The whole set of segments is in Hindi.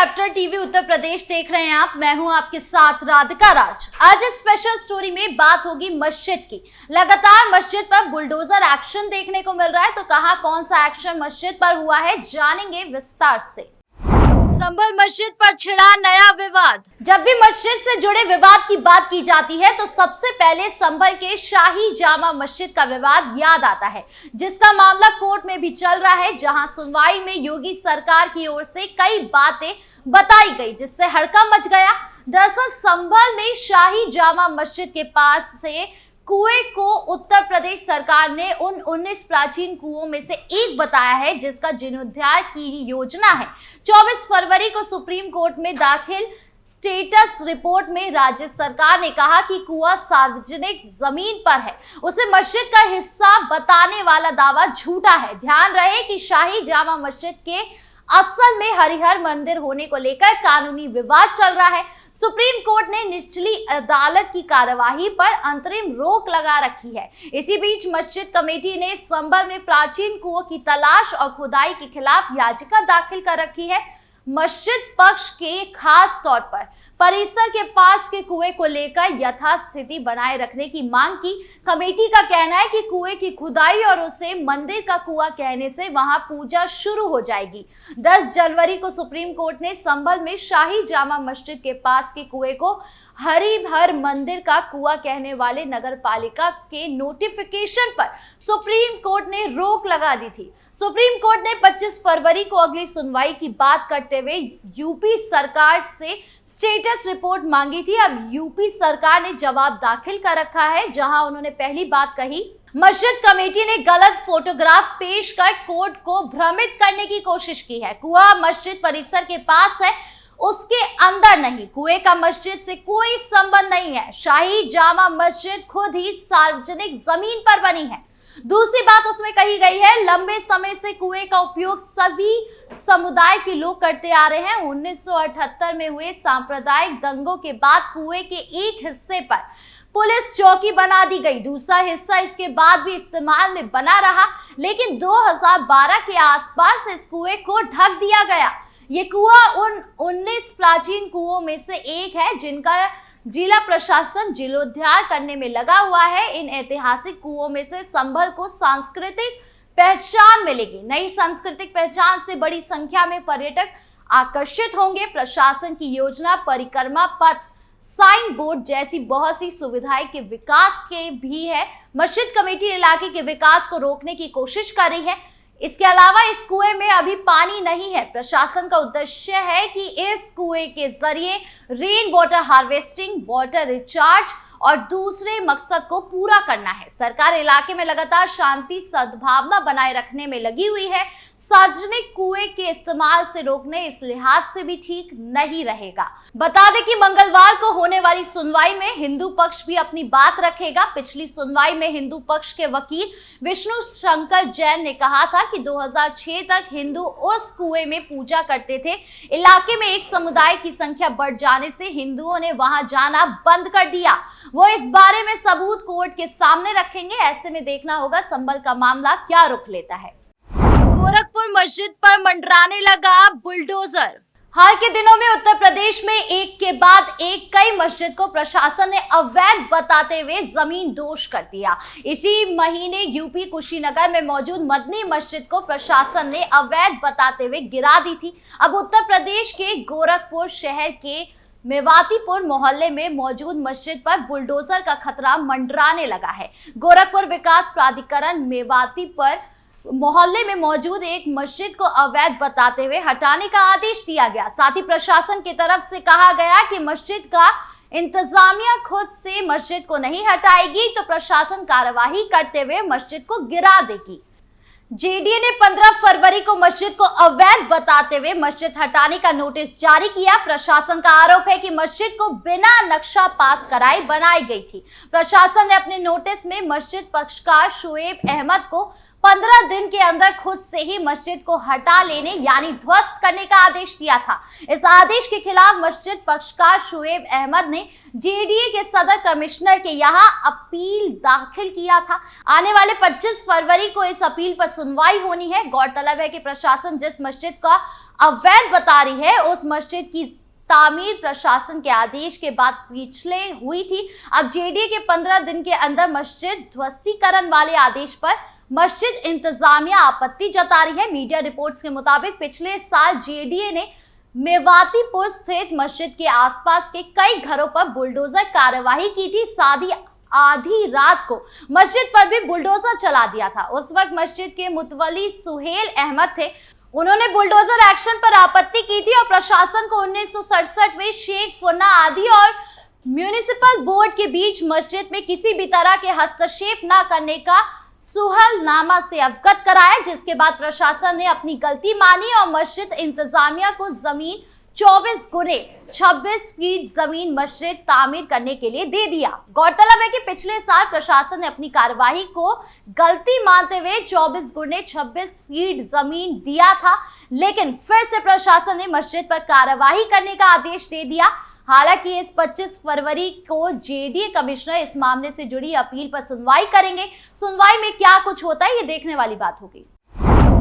कैपिटल टीवी उत्तर प्रदेश देख रहे हैं आप। मैं हूं आपके साथ राधिका राज। आज इस स्पेशल स्टोरी में बात होगी मस्जिद की। लगातार मस्जिद पर बुलडोजर एक्शन देखने को मिल रहा है, तो कहां कौन सा एक्शन मस्जिद पर हुआ है, जानेंगे विस्तार से। संभल मस्जिद पर छिड़ा नया विवाद। जब भी मस्जिद से जुड़े विवाद की बात की जाती है तो सबसे पहले संभल के शाही जामा मस्जिद का विवाद याद आता है, जिसका मामला कोर्ट में भी चल रहा है, जहां सुनवाई में योगी सरकार की ओर से कई बातें बताई गई, जिससे हड़कंप मच गया। दरअसल संभल में शाही जामा मस्जिद के पास से कुएं को उत्तर प्रदेश सरकार ने उन 19 प्राचीन कुओं में से एक बताया है, जिसका जीर्णोद्धार की योजना है। 24 फरवरी को सुप्रीम कोर्ट में दाखिल स्टेटस रिपोर्ट में राज्य सरकार ने कहा कि कुआं सार्वजनिक जमीन पर है, उसे मस्जिद का हिस्सा बताने वाला दावा झूठा है। ध्यान रहे कि शाही जामा मस्जिद के असल में हरिहर मंदिर होने को लेकर कानूनी विवाद चल रहा है। सुप्रीम कोर्ट ने निचली अदालत की कार्यवाही पर अंतरिम रोक लगा रखी है। इसी बीच मस्जिद कमेटी ने संभल में प्राचीन कुओं की तलाश और खुदाई के खिलाफ याचिका दाखिल कर रखी है। मस्जिद पक्ष के खास तौर पर परिसर के पास के कुएं को लेकर यथास्थिति बनाए रखने की मांग की। कमेटी का कहना है कि कुएं की खुदाई और उसे मंदिर का कुआं कहने से वहां पूजा शुरू हो जाएगी। 10 जनवरी को सुप्रीम कोर्ट ने संभल में शाही जामा मस्जिद के पास के कुएं को हरिहर मंदिर का कुआं कहने वाले नगर पालिका के नोटिफिकेशन पर सुप्रीम कोर्ट ने रोक लगा दी थी। सुप्रीम कोर्ट ने 25 फरवरी को अगली सुनवाई की बात करते हुए यूपी सरकार से स्टेटस रिपोर्ट मांगी थी। अब यूपी सरकार ने जवाब दाखिल कर रखा है, जहां उन्होंने पहली बात कही, मस्जिद कमेटी ने गलत फोटोग्राफ पेश कर कोर्ट को भ्रमित करने की कोशिश की है। कुआं मस्जिद परिसर के पास है, उसके अंदर नहीं। कुएं का मस्जिद से कोई संबंध नहीं है। शाही जामा मस्जिद खुद ही सार्वजनिक जमीन पर बनी है। दूसरी बात उसमें कही गई है, लंबे समय से कुएं का उपयोग सभी समुदाय के लोग करते आ रहे हैं। 1978 में हुए सांप्रदायिक दंगों के बाद कुएं के एक हिस्से पर पुलिस चौकी बना दी गई, दूसरा हिस्सा इसके बाद भी इस्तेमाल में बना रहा, लेकिन 2012 के आसपास इस कुएं को ढक दिया गया। ये कुआं उन 19 प्राचीन कुओं में से एक है, जिनका जिला प्रशासन जीर्णोद्धार करने में लगा हुआ है। इन ऐतिहासिक कुओं में से संभल को सांस्कृतिक पहचान मिलेगी। नई सांस्कृतिक पहचान से बड़ी संख्या में पर्यटक आकर्षित होंगे। प्रशासन की योजना परिक्रमा पथ, साइन बोर्ड जैसी बहुत सी सुविधाएं के विकास के भी है। मस्जिद कमेटी इलाके के विकास को रोकने की कोशिश कर रही है। इसके अलावा इस कुएं में अभी पानी नहीं है। प्रशासन का उद्देश्य है कि इस कुएं के जरिए rain water harvesting, water recharge और दूसरे मकसद को पूरा करना है। सरकार इलाके में लगातार शांति सद्भावना बनाए रखने में लगी हुई है। सार्वजनिक कुएं के इस्तेमाल से रोकने इस लिहाज से भी ठीक नहीं रहेगा। बता दें कि मंगलवार को होने वाली सुनवाई में हिंदू पक्ष भी अपनी बात रखेगा। पिछली सुनवाई में हिंदू पक्ष के वकील विष्णु शंकर जैन ने कहा था कि 2006 तक हिंदू उस कुएं में पूजा करते थे। इलाके में एक समुदाय की संख्या बढ़ जाने से हिंदुओं ने वहां जाना बंद कर दिया। वो इस बारे में सबूत कोर्ट के सामने रखेंगे। ऐसे में देखना होगा संभल का मामला क्या रुख लेता है। गोरखपुर मस्जिद पर मंडराने लगा बुलडोजर। हाल के दिनों में उत्तर प्रदेश में एक के बाद एक कई मस्जिद को प्रशासन ने अवैध बताते हुए जमीन दोष कर दिया। इसी महीने यूपी कुशीनगर में मौजूद मदनी मस्जिद को प्रशासन ने अवैध बताते हुए गिरा दी थी। अब उत्तर प्रदेश के गोरखपुर शहर के मेवातीपुर मोहल्ले में मौजूद मस्जिद पर बुलडोजर का खतरा मंडराने लगा है। गोरखपुर विकास प्राधिकरण मेवातीपुर मोहल्ले में मौजूद एक मस्जिद को अवैध बताते हुए हटाने का आदेश दिया गया। साथ ही प्रशासन की तरफ से कहा गया कि मस्जिद का इंतजामिया खुद से मस्जिद को नहीं हटाएगी तो प्रशासन कार्यवाही करते हुए मस्जिद को गिरा देगी। जेडीए ने 15 फरवरी को मस्जिद को अवैध बताते हुए मस्जिद हटाने का नोटिस जारी किया। प्रशासन का आरोप है कि मस्जिद को बिना नक्शा पास कराए बनाई गई थी। प्रशासन ने अपने नोटिस में मस्जिद पक्षकार शोएब अहमद को 15 दिन के अंदर खुद से ही मस्जिद को हटा लेने यानी ध्वस्त करने का आदेश दिया था। इस आदेश के खिलाफ मस्जिद पक्षकार शोएब अहमद ने जेडीए के सदर कमिश्नर के यहाँ अपील दाखिल किया था। आने वाले 25 फरवरी को इस अपील पर सुनवाई होनी है। गौरतलब है कि प्रशासन जिस मस्जिद का अवैध बता रही है, उस मस्जिद की तामीर प्रशासन के आदेश के बाद पिछले हुई थी। अब जेडीए के 15 दिन के अंदर मस्जिद ध्वस्तीकरण वाले आदेश पर मस्जिद इंतजामिया आपत्ति जता रही है। मीडिया रिपोर्ट्स के मुताबिक पिछले साल जेडीए ने मेवातीपुर स्थित मस्जिद के आसपास के कई घरों पर बुलडोजर कार्यवाही की थी। आधी रात को मस्जिद पर भी बुलडोजर चला दिया था। उस वक्त मस्जिद के मुतवली सुहेल अहमद थे। उन्होंने बुलडोजर एक्शन पर आपत्ति की थी और प्रशासन को 1967 में शेख फुन्ना आदि और म्युनिसिपल बोर्ड के बीच मस्जिद में किसी भी तरह के हस्तक्षेप न करने का सुहलनामा से अवगत कराया, जिसके बाद प्रशासन ने अपनी गलती मानी और मस्जिद इंतजामिया को जमीन 24 गुने 26 फीट जमीन मस्जिद तामीर करने के लिए दे दिया। गौरतलब है कि पिछले साल प्रशासन ने अपनी कार्यवाही को गलती मानते हुए 24 गुने 26 फीट जमीन दिया था, लेकिन फिर से प्रशासन ने मस्जिद पर कार्यवाही करने का आदेश दे दिया। हालांकि इस 25 फरवरी को जेडीए कमिश्नर इस मामले से जुड़ी अपील पर सुनवाई करेंगे। सुनवाई में क्या कुछ होता है, ये देखने वाली बात होगी।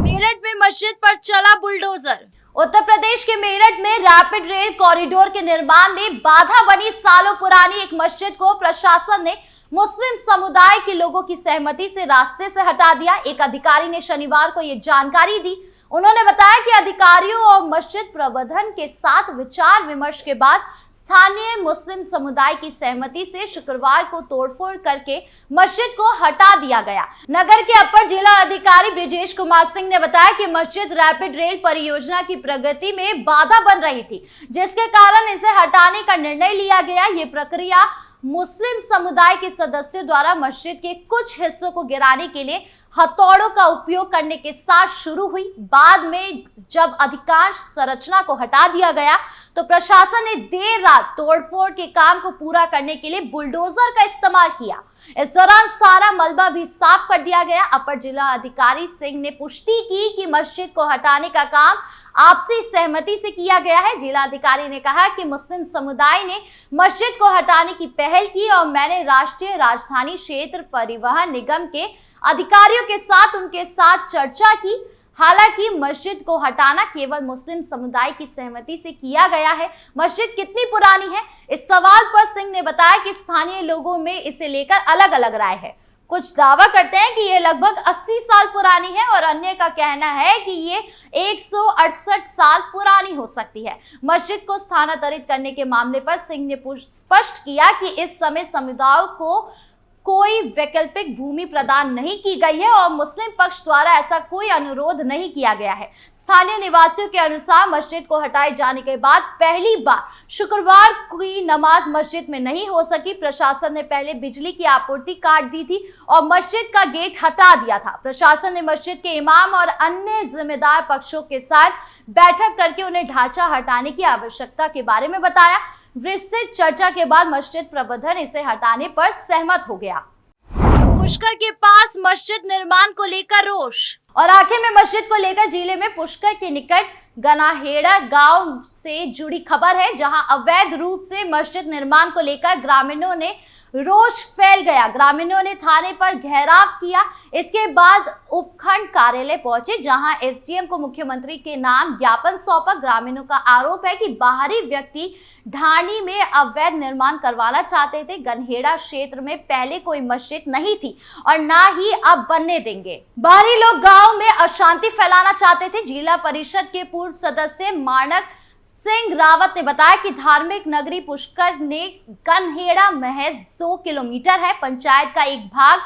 मेरठ में मस्जिद पर चला बुलडोजर। उत्तर प्रदेश के मेरठ में रैपिड रेल कॉरिडोर के निर्माण में बाधा बनी सालों पुरानी एक मस्जिद को प्रशासन ने मुस्लिम समुदाय के लोगों की सहमति से रास्ते से हटा दिया। एक अधिकारी ने शनिवार को यह जानकारी दी। उन्होंने बताया कि अधिकारियों और मस्जिद प्रबंधन के साथ विचार विमर्श के बाद स्थानीय मुस्लिम समुदाय की सहमति से शुक्रवार को तोड़फोड़ करके मस्जिद को हटा दिया गया। नगर के अपर जिला अधिकारी ब्रिजेश कुमार सिंह ने बताया कि मस्जिद रैपिड रेल परियोजना की प्रगति में बाधा बन रही थी, जिसके कारण इसे हटाने का निर्णय लिया गया। ये प्रक्रिया मुस्लिम समुदाय के सदस्यों द्वारा मस्जिद के कुछ हिस्सों को गिराने के लिए हथौड़ों का उपयोग करने के साथ शुरू हुई। बाद में जब अधिकांश संरचना को हटा दिया गया तो प्रशासन ने देर रात तोड़फोड़ के काम को पूरा करने के लिए बुलडोजर का इस्तेमाल किया। इस दौरान सारा मलबा भी साफ कर दिया गया। अपर जिला अधिकारी सिंह ने पुष्टि की कि मस्जिद को हटाने का काम आपसी सहमति से किया गया है। जिला अधिकारी ने कहा कि मुस्लिम समुदाय ने मस्जिद को हटाने की पहल की और मैंने राष्ट्रीय राजधानी क्षेत्र परिवहन निगम के अधिकारियों के साथ उनके साथ चर्चा की। हालांकि मस्जिद को हटाना केवल मुस्लिम समुदाय की सहमति से किया गया है। मस्जिद कितनी पुरानी है, इस सवाल पर सिंह ने बताया कि स्थानीय लोगों में इसे लेकर अलग अलग राय है। कुछ दावा करते हैं कि ये लगभग 80 साल पुरानी है और अन्य का कहना है कि ये 168 साल पुरानी हो सकती है। मस्जिद को स्थानांतरित करने के मामले पर सिंह ने स्पष्ट किया कि इस समय समुदायों को कोई वैकल्पिक भूमि प्रदान नहीं की गई है और मुस्लिम पक्ष द्वारा ऐसा कोई अनुरोध नहीं किया गया है। स्थानीय निवासियों के अनुसार मस्जिद को हटाए जाने के बाद पहली बार शुक्रवार की नमाज मस्जिद में नहीं हो सकी। प्रशासन ने पहले बिजली की आपूर्ति काट दी थी और मस्जिद का गेट हटा दिया था। प्रशासन ने मस्जिद के इमाम और अन्य जिम्मेदार पक्षों के साथ बैठक करके उन्हें ढांचा हटाने की आवश्यकता के बारे में बताया। विस्तृत चर्चा के बाद मस्जिद प्रबंधन इसे हटाने पर सहमत हो गया। पुष्कर के पास मस्जिद निर्माण को लेकर रोष। और आखिर में मस्जिद को लेकर जिले में पुष्कर के निकट गनाहेड़ा गांव से जुड़ी खबर है, जहां अवैध रूप से मस्जिद निर्माण को लेकर ग्रामीणों ने रोष फैल गया। ग्रामीणों ने थाने पर घेराव किया। इसके बाद उपखंड कार्यालय पहुंचे, जहां एसडीएम को मुख्यमंत्री के नाम ज्ञापन सौंपा। ग्रामीणों का आरोप है कि बाहरी व्यक्ति ढाणी में अवैध निर्माण करवाना चाहते थे। गनहेड़ा क्षेत्र में पहले कोई मस्जिद नहीं थी और ना ही अब बनने देंगे। बाहरी लोग गांव में अशांति फैलाना चाहते थे। जिला परिषद के पूर्व सदस्य मानक सिंह रावत ने बताया कि धार्मिक नगरी पुष्कर ने गनहेड़ा महज 2 किलोमीटर है। पंचायत का एक भाग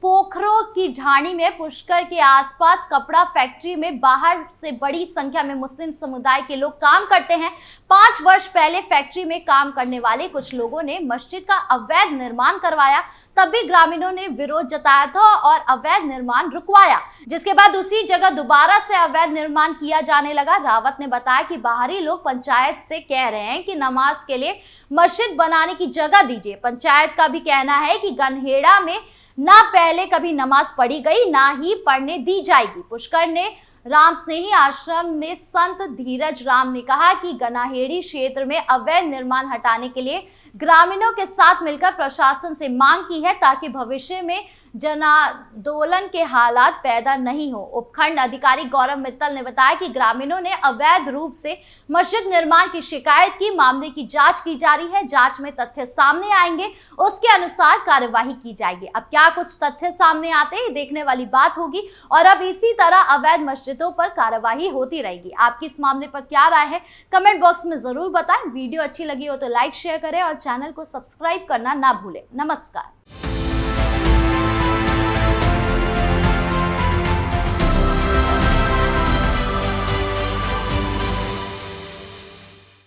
पोखरों की ढाणी में पुष्कर के आसपास कपड़ा फैक्ट्री में बाहर से बड़ी संख्या में मुस्लिम समुदाय के लोग काम करते हैं। 5 वर्ष पहले फैक्ट्री में काम करने वाले कुछ लोगों ने मस्जिद का अवैध निर्माण करवाया, तब भी ग्रामीणों ने विरोध जताया था और अवैध निर्माण रुकवाया, जिसके बाद उसी जगह दोबारा से अवैध निर्माण किया जाने लगा। रावत ने बताया कि बाहरी लोग पंचायत से कह रहे हैं कि नमाज के लिए मस्जिद बनाने की जगह दीजिए। पंचायत का भी कहना है कि गनहेड़ा में ना पहले कभी नमाज पढ़ी गई, ना ही पढ़ने दी जाएगी। पुष्कर ने राम स्नेही आश्रम में संत धीरज राम ने कहा कि गनाहेड़ी क्षेत्र में अवैध निर्माण हटाने के लिए ग्रामीणों के साथ मिलकर प्रशासन से मांग की है, ताकि भविष्य में जनांदोलन के हालात पैदा नहीं हो। उपखंड अधिकारी गौरव मित्तल ने बताया कि ग्रामीणों ने अवैध रूप से मस्जिद निर्माण की शिकायत की। मामले की जांच की जा रही है। जांच में तथ्य सामने आएंगे, उसके अनुसार कार्यवाही की जाएगी। अब क्या कुछ तथ्य सामने आते हैं, देखने वाली बात होगी। और अब इसी तरह अवैध मस्जिदों पर कार्यवाही होती रहेगी। आपकी इस मामले पर क्या राय है, कमेंट बॉक्स में जरूर बताएं। वीडियो अच्छी लगी हो तो लाइक शेयर करें और चैनल को सब्सक्राइब करना ना भूलें। नमस्कार।